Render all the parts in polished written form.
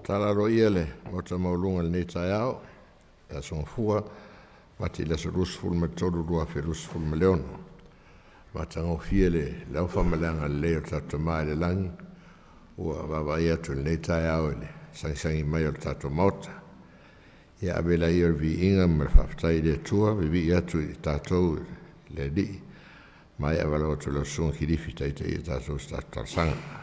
Talaro iele, mota maulunga le tai au, e songa fua, mati le so rusful me toru rua fe rusful me leono. Mata ngau fiele, leo whamalanga leo tato mai le langi, ua wawa ia tu le tai au ele, sangi mai o tato mauta. Ia abela ia vi inga me whaftai le tua, vivi ia tu i tatou le li, mai awalo tu lo sunga ki rifi taita i tatou tato sanga.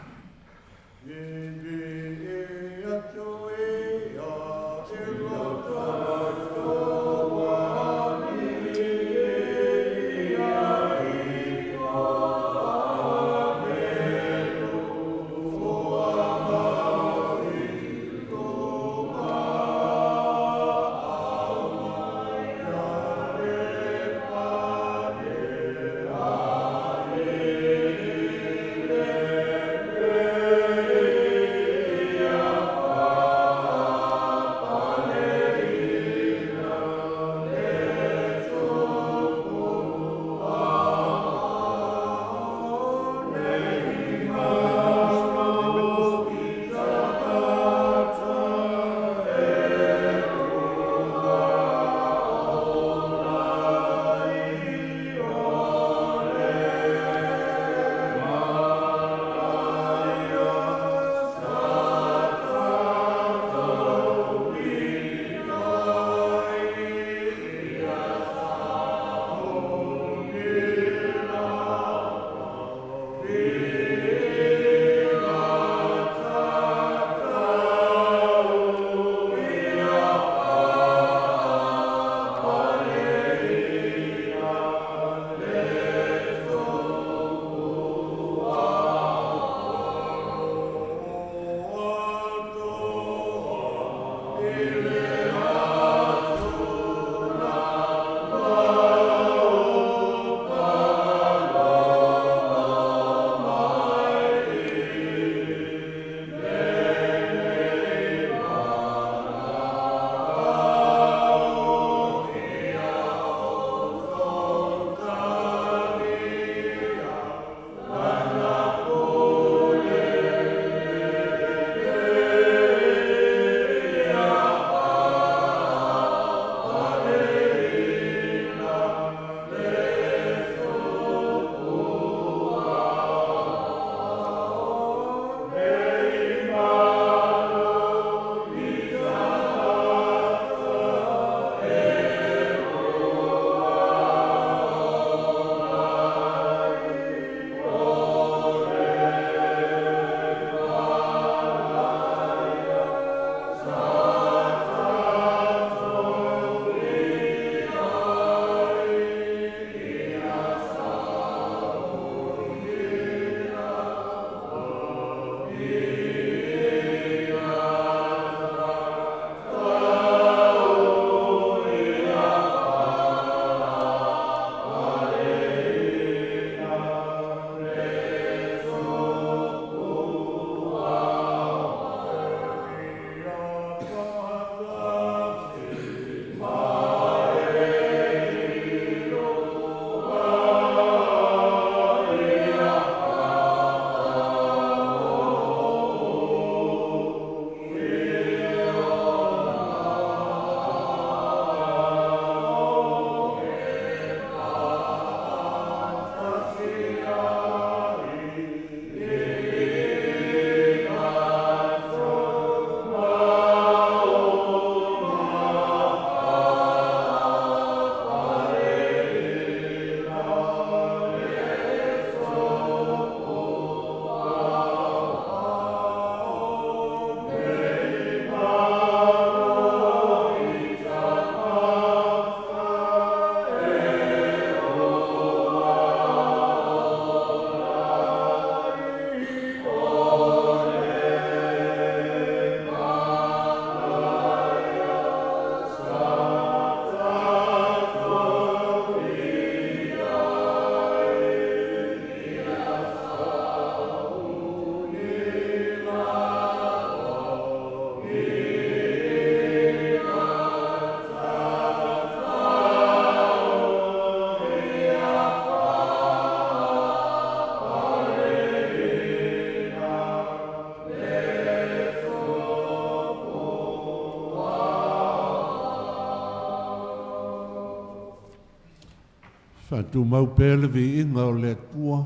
Whātu mau pēle vi inga o le tua,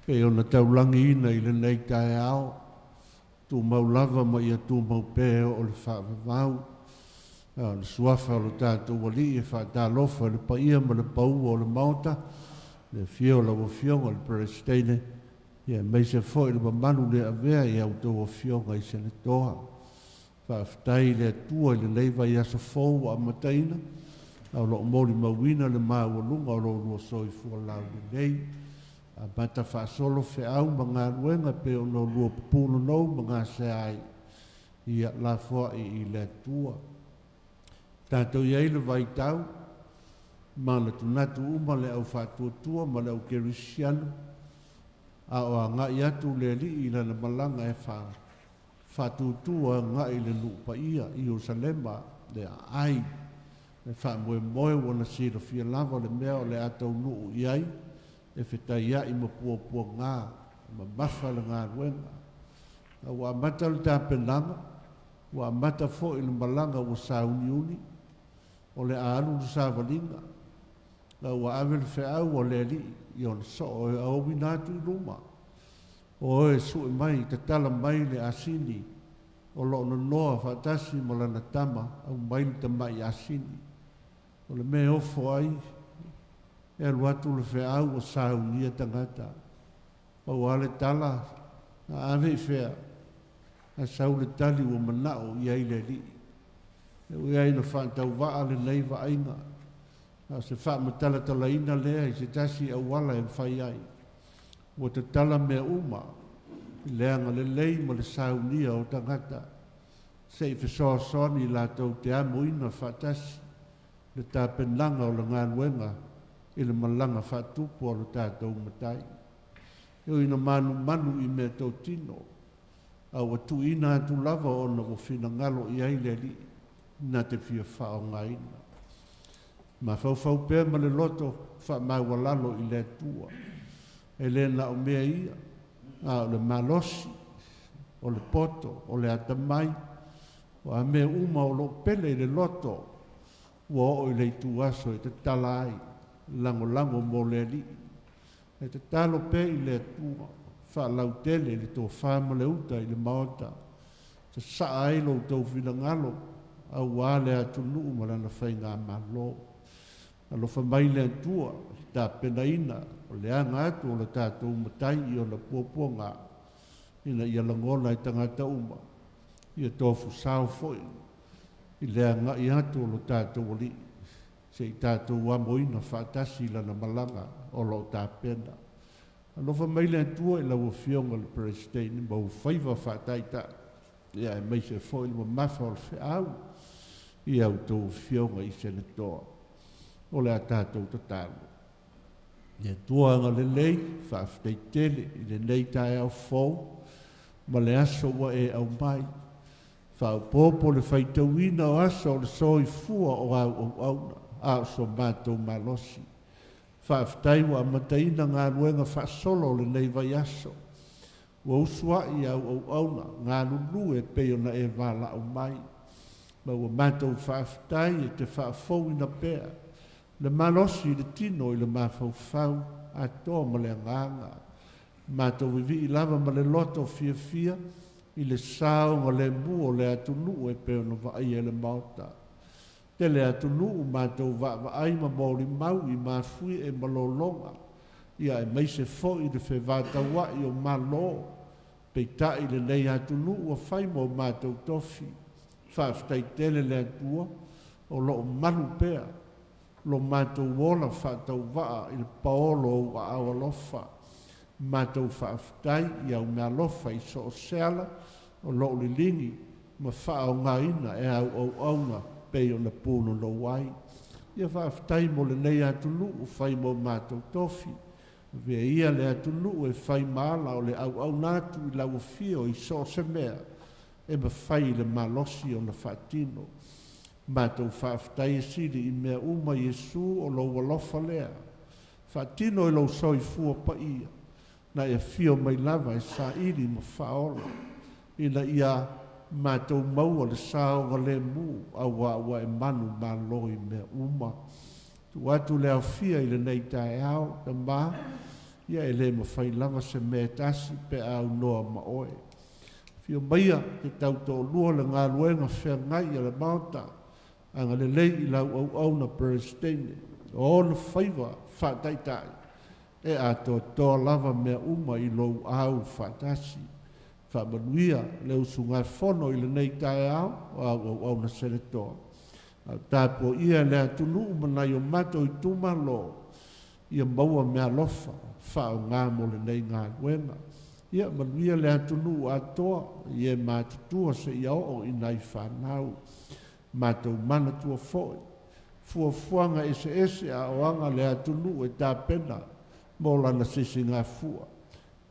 pe o na taulangi ina i le nei tae ao, tu mau lava ma ia tu mau pē o le whaavavau, le suafa o le tātou wali e whaatalofa le paia ma le pau o le maota, le fio la o fionga le Palestine, ia mai se fo i le mamanu le avea i au tau o fionga i se le toa, whaaftai le tua i le leiva i aso fōu a mataina, au lo mori mawina le mau lunga o lo lua soi fua lau le nei, a bata whaasolo fe au ma ngā ruenga pe o no lua pupuno nou ma ngā se ai ia la fua i le tua. Tātou iei le vai tau, ma le tunatu uma le au whātua tua ma le au kerisiano, a o a ngā i atu le li i lana malanga e whātua tua ngā i le lupa ia i o Salema le ai, le wha moe moe wana sira fia lava le mea o le atau nuu iai, e whita ia i ma pua ngā, ma mawha le ngā ruenga. A wa mata le tāpenanga, wa mata fo i le malanga wa sauni uni, o le aanu le sāwalinga. La wa ave le whiau o le li, i on so o e au winatu i luma. O e su e mai, te tala mai le asini, o lo no noa whatasi mo lana tama, au mai le tamai asini. O le me ofo ai, e aluatu le whiau o saunia tangata. O ale tala, a ave i whea, a sau le tali o manao i ai le li. E ui ai na whantau waa le nei wa ainga. A se wha matala tala ina lea i se tasi au wala e whai ai. O te tala mea uma, leanga le lei ma le saunia o tangata. Se i whesoa soni la tau te amo ina whatasi. Le tāpenanga o le ngā luenga i le malanga whatupu o le tātou matai. Eo ina manu i mea tau tino, au atu ina atu lava o na o whina ngalo i aile li, na te whia whao ngā ina. Ma whau pēr ma le loto wha maua lalo i le tua. E le na o mea ia, o le malosi, o le poto, o le atamai, o a mea uma o lo pele i le loto, ua o i le tu aso e te tala ai, lango mo le li. E te talo pe i le tua, wha lau tele le tō whama le uta i le maota. Te saa ai lo tau whina ngalo, au wale atu nuu malana whai ngā malo. Alo whamai le tua, tā pena ina, o le anga atu o le tātou matai i o la puapua ngā. Ina ia langona i tangata uma, ia tofu sao foi. I lea nga i atu o lo tātou oli, se i tātou wamoina whaatasi lana malanga o lo tāpena. Alofa mai le tua i lau fionga le Palestine, ma u whaiva whaataita, ia e mai se foi ma mafa o le whiau, i au tau fionga i senatoa, o le a tātou tatalo. Ia tua anga le lei, whaaftai tele, i le nei tae au fau, ma le aso wa e au mai, whao pōpo le whaitauina o aso o le soi fua o auna, a so mātou malosi. Whaaftai wa mataina ngā ruenga whaasolo le nei vai aso. Wa usua i au auna, ngā lulu e peo na e wala o mai. Ma wa mātou whaaftai e te whaafou ina pēr. Le malosi le tino i le mawhau a tō ma le nganga. Mātou vivi i lava ma le loto fia, i le sao ma le mua le atunu e peo na vai e le maota. Te le atunu mātou vai ma mauri mau i mafui e malolonga. Ia e mai se fo i le whewata wa i o malo. Peita i le nei atunu ua whai mo mātou tofi. Whaaftai tele le atua o lo malu pea. Lo mātou wola whatau waa i le paolo o awa lofa. Mātou whaaftai i au mea lofa i so o seala o lo li lingi ma whao ngā ina e au auna pei o na pūno lo wai. Ia whaaftai mo le nei atunu o whai mo mātou tofi. Vea ia le atunu e whai maala o le au nātu i lau fio i so se mea e ma whai le malosi o na whaatino. Mātou whaaftai e siri i mea uma Jesu o lo walofa lea. Whaatino i lau soi fua pa ia. Na ia fio mai lava e sa iri ma whaola. Ina ia mātou maua le sao nga le mu a wa e manu ma loi mea uma. Tu atu leo fia i le nei tae au, ta mā, ia e le mawhai lava se me tasi pe au noa ma oe. Fio maia te tau tō lua le ngā luenga whea ngai le mauta, anga le lei i lau au na Palestine, o le whaiva whaataitai, e a tō lava mea uma i lou au whaatasi, whaamanuia le usunga Fono i le nei tae au na Senatoa. Tāpua ia le atunu umanai o mato i tumalo, ia maua mea lofa, whao ngā mo le nei ngā luenga. Ia manuia le atunu atoa, ia mātutua se ia o i nai whanau, mātou mana tua foi. Fuafuanga ese a oanga le atunu e tāpena, mō lana sisi ngā fua.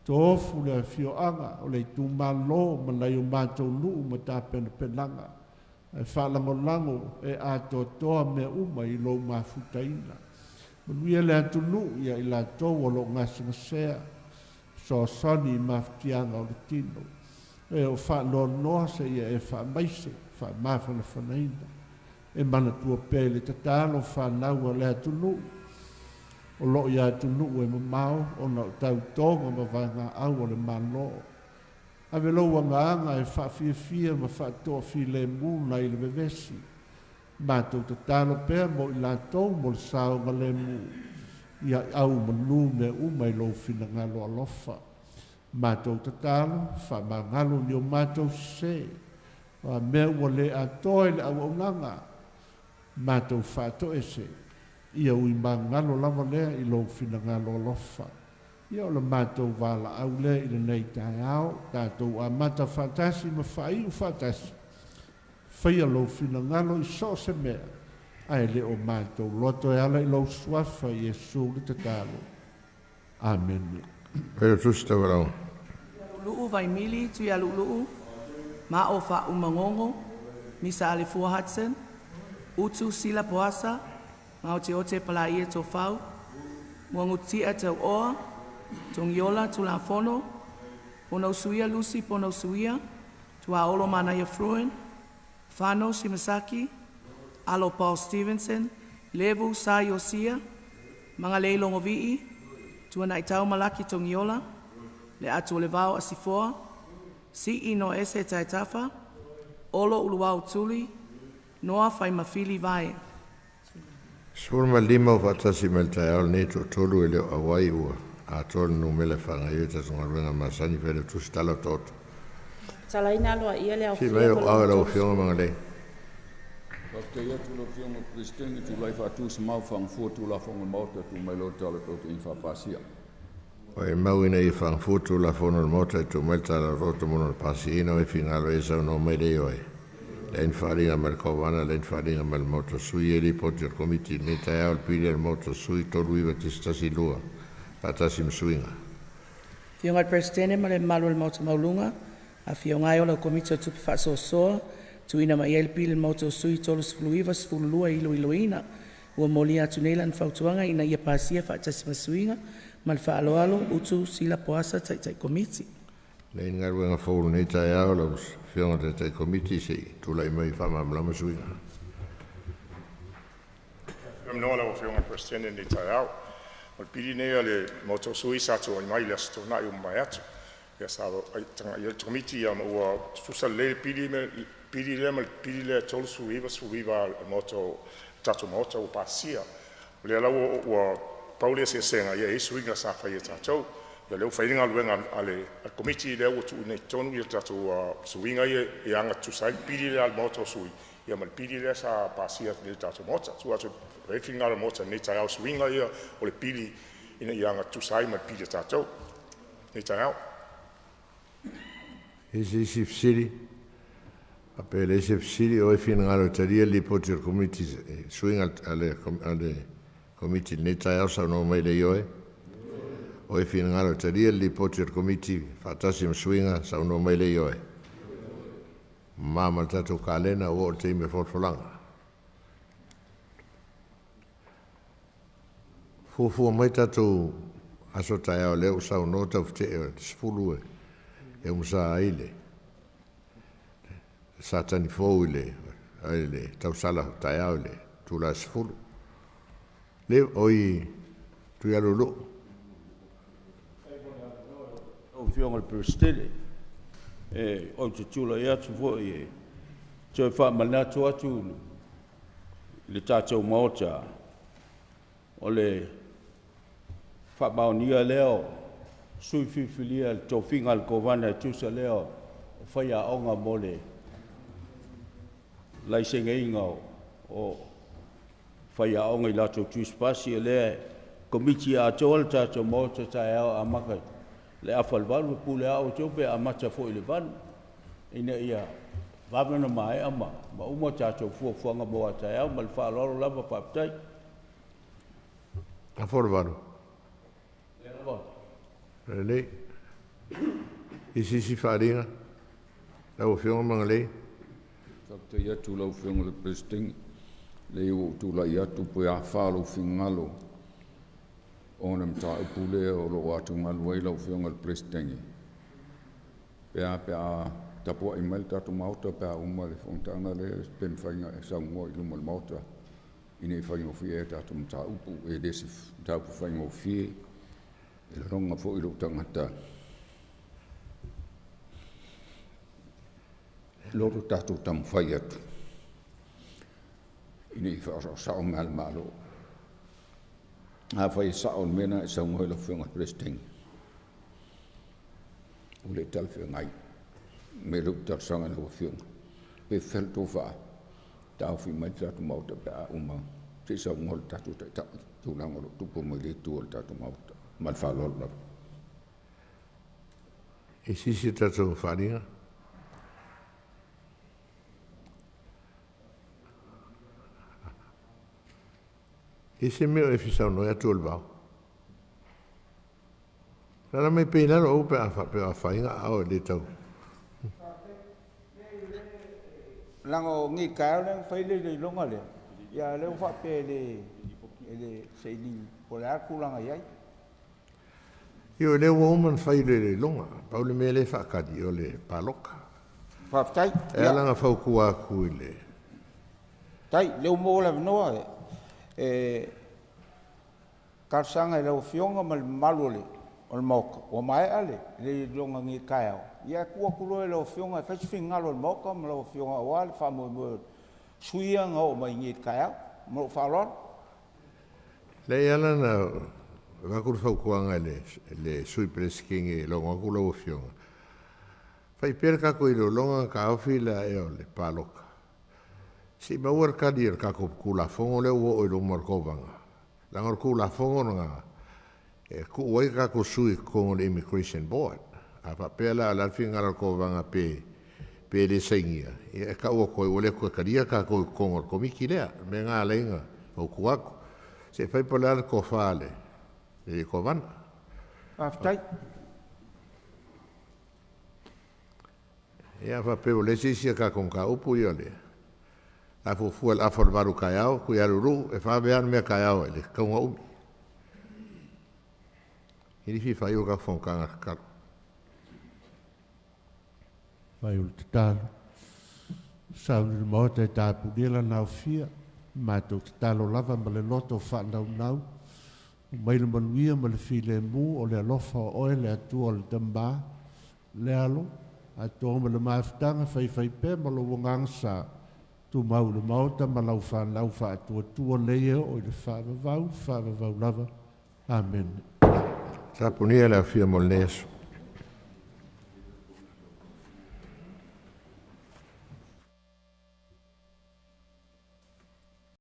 Tōfu le fioanga o le tumalo manai o mātou nuu ma tāpena penanga. E whalangolango e atoa mea uma i lou mafutaina. Manuia le atunu ia i la tō lo ngasingasea, so soni mafutianga o le tino. E o whanoa se ia e whamaise, whamawhanawhanaina. E mana tua pēle tatalo whanaua le atunu. O lo ia atunu e mamau, o na tau tonga ma vanga au o le malo. Ave loua ngaanga e whawhiawhia ma whatoa fi le mūna i le vevesi. Mātou tatalo pēr mo i la tau mo le sao ma le mū. Ia au manu me uma i lou fina ngalo alofa. Mātou tatalo, whamangalo ni o mātou se. Wa mea ua le atoe le au aunanga. Mātou whatoe se. Ia ui mangalo lava lea i lou fina ngalo alofa. Ia o le mātou wala au lea i le nei tae au. Tātou a mata whatasi ma whai u whatasi. Whaia lou fina ngalo i so se mea. Ai le o mātou loto e ala i lou suafa i Jesu le tatalo. Amen. Pero tusta warau. Luu vai mili tu ya luu. Ma o fa umangongo. Misa ale fua Hudson. Utu sila poasa. Ma o te ote pala ia to fau. Mwangu tia te oa. Tong yola tu la fono. Pono suia Lucy pono suia. Tua olo mana ia fruen. Fano Shimasaki. Alo Paul Stevenson. Levu sa Yosia. Mga leilongo vii. Tua na itau malaki tong yola. Le atu le vau asifoa. Si ino ese taitafa. Olo uluau tuli. Noa fai mafili vai. Surma lima o fatasi meltaeal neto tolu ele awai ua. A tolu no mele whanga iuta songa ruenga masani whele tustala toto. Salaina loa ia le au Si meo awela o fionga mga lei. Te ia tu lo fionga Kristeni tu lai whatu se mau whangfua tu la whonga mauta tu mai lo tala toto i whapasia. O e mau ina i whangfutu la fono le mota tu melta la roto mono le pasi ina e fingalo e sa no mele oe. Len wharinga mal kawana, len wharinga mal moto sui e li poti al komiti ne tae al pili al moto sui toru iwa tistasi lua. Patasi msuinga. Fionga Presidente ma le malu le mauta maulunga. A fionga o le komiti o tupi whaso soa. Tu ina ma iel pili le mauta sui tolu sfuluiva sfululua ilo iloina. Ua moli atu neila na whautuanga ina ia pasia whaatasi masuinga. Mal whaaloalo utu sila poasa tai komiti. Le ingaru nga fōru nei tae au la fionga te komiti se tula i mai whamamlama suinga. Nola o fionga Presidente nei tae au. O pili nei le moto sui sato i mai le sto na i mai atu. Ya sabo tanga i komiti ia ua susa le pili le tolu suiva moto tato moto o pasia. Le ala o Paule se senga ia suinga sa fa ia tato. Ya leo whainga luenga ale komiti leo tu nei tonu ia tato suinga ia anga tu sai pili le al moto sui. Ia mal pili le sa pasia le tato moto. Tu atu refinga le moto nei tae au suinga ia o le pili ina ia anga tu sai mal pili tato. Nei tae au. Isi fsiri. Apele isi fsiri o e fina ngalo taria li poti al komiti suinga ale komiti nei tae au sa no mai le ioe. O e fina ngalo taria li poti al komiti fatasi msuinga sa no mai le ioe. Mama tato kalena o te ime forfolanga. Fufu mai tato aso tae au leo sa no tau te sfulu e umsa aile. Satani fou ile aile tau sala tae au le tu la sfulu. Le oi tu alulu. O fionga le prestele. O te tula ia tu fo e. Toi fa mana tu atu. Le tātou maota. O le fa maunia leo. Sui fifilia le tofinga al kovana tusa leo. Fai a onga mole. Lai senga inga o fai a onga I lato tuspasi le komiti a tol tātou maota tae au a makai. Le afalvalu pule au tope a mata fo I le valu. Ina ia vavana mai ama. Ma uma tātou fuanga moa tae au. Ma le whaaloro lava whaptai. A forvaru. Le lava. Rele. Isi si wharinga. Lau whionga mga lei. Fakta ia tu lau whionga le presiding. Le u tu la ia tu pui a whalo whingalo. Ona mta upule o lo atu maluai lau whionga le presiding. Pea tapua I mail tatu mauta pea uma le fontanga le pen whainga e Samoa I luma le mauta. Ine whainga o fie tatu mta upu e desi tapu whainga o fie. E la ronga fo I lo tangata. Loro tatu tam whai atu. Ine I whaasa sao mal malo. A whai sao mena e Samoa la whionga presiding. Ule tal whiongai. Me lup tar sanga na whionga. Pe fel to wha. Tau whi mai tatu mauta pea uma. Te sa ngol tatu te tau. Tu langolo tupu mai le tuol tatu mauta. Mal whalol na. E sisi tatu wharinga. E se meo e fisau no e tuol vau. Nara mai peina no upe a whainga au e le tau. Lango ngi kao le fai le longa le. Ya le fa pe le sei ni pola kulanga yai. Io le woman fai le longa. Paule me le whakadi o le paloka. Fa tai. E alanga whaukua kui le. Tai le mo la noa karsanga le fionga mal malole o moka o mai ale le longa ngi kao. Ia kua kulo le fionga fa finga lo moka ma lo fionga wal fa mo suia ngo mai ngi kao mo fa lor. Le alana Vakur whaukuanga le sui preskingi longa kula o fionga. Fai perka ko I lo longa ka awhila e o le paloka. Si mauar kadi er kako kula fongo le uo I lo markovanga. Langor kula fongo nga ku uai kako sui kongo le Immigration Board. A pa pela ala finga la kovanga pe le sengia. E ka ua koe ole koe karia kako kongo komiki lea. Me ngā lenga o kuako. Se fai pola ko fale. E kovan. Aftai. Ia fa pe le sisia ka kon ka upu yo le. A fu fu a for varu kaiao ku ya ru e fa bean me kaiao le ka nga u. Ili fi fa yo ka fon ka ka. Vai o te talo. Sau ni mo te tapu dela nau fia. Ma te talo lava ma le loto fa nau nau. Mai le manuia ma le file mu o le alofa o le atua o le tamba. Le alo. A tō ma le maafutanga fai pe ma lo wangangsa. Tu mau le mauta ma lau fa atua tua leia o le whaavavau lava. Amen. Sa punia la fia molneso.